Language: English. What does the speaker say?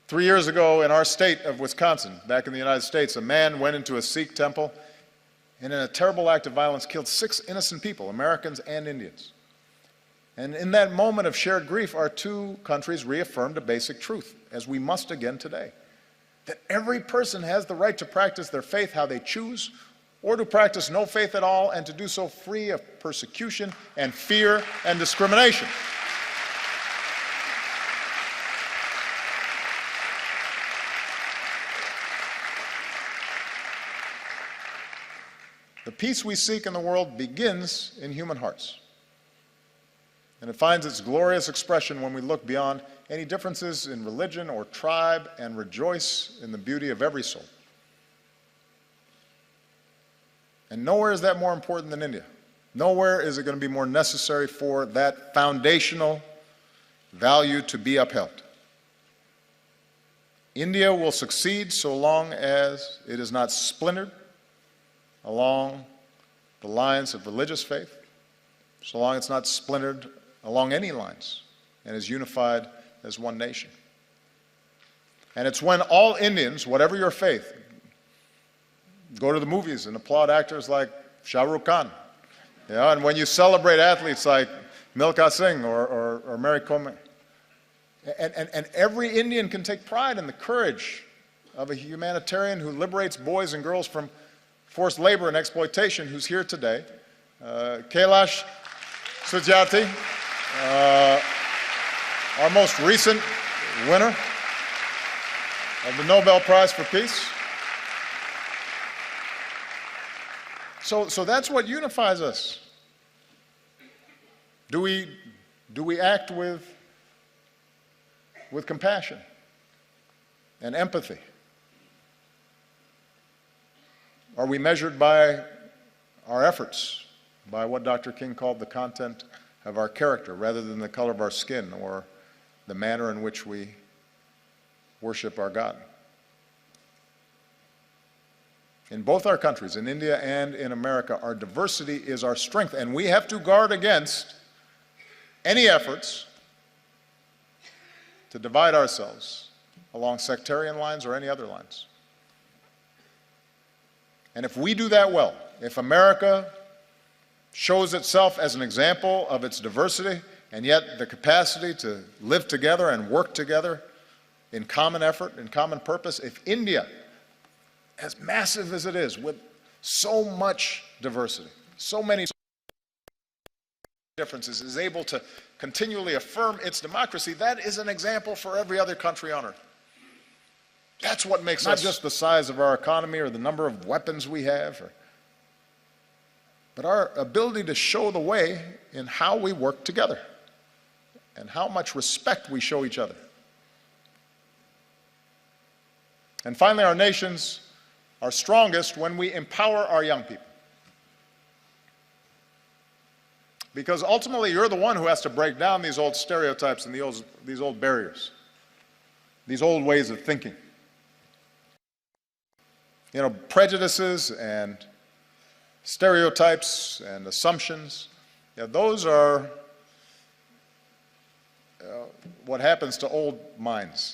3 years ago in our state of Wisconsin, back in the United States, a man went into a Sikh temple and in a terrible act of violence killed 6 innocent people, Americans and Indians. And in that moment of shared grief, our two countries reaffirmed a basic truth, as we must again today, that every person has the right to practice their faith how they choose, or to practice no faith at all, and to do so free of persecution and fear and discrimination. The peace we seek in the world begins in human hearts. And it finds its glorious expression when we look beyond any differences in religion or tribe and rejoice in the beauty of every soul. And nowhere is that more important than India. Nowhere is it going to be more necessary for that foundational value to be upheld. India will succeed so long as it is not splintered along the lines of religious faith, so long it's not splintered along any lines and is unified as one nation. And it's when all Indians, whatever your faith, go to the movies and applaud actors like Shah Rukh Khan, and when you celebrate athletes like Milkha Singh or Mary Kom, and every Indian can take pride in the courage of a humanitarian who liberates boys and girls from forced labor and exploitation, who's here today, Kailash Satyarthi, our most recent winner of the Nobel Prize for Peace. So that's what unifies us. Do we act with compassion and empathy? Are we measured by our efforts, by what Dr. King called the content of our character, rather than the color of our skin or the manner in which we worship our God? In both our countries, in India and in America, our diversity is our strength, and we have to guard against any efforts to divide ourselves along sectarian lines or any other lines. And if we do that well, if America shows itself as an example of its diversity and yet the capacity to live together and work together in common effort, in common purpose, if India, as massive as it is, with so much diversity, so many differences, is able to continually affirm its democracy, that is an example for every other country on earth. That's what makes us, not just the size of our economy or the number of weapons we have, but our ability to show the way in how we work together and how much respect we show each other. And finally, our nations are strongest when we empower our young people. Because ultimately, you're the one who has to break down these old stereotypes and these old barriers, these old ways of thinking. You know, prejudices and stereotypes and assumptions, those are what happens to old minds.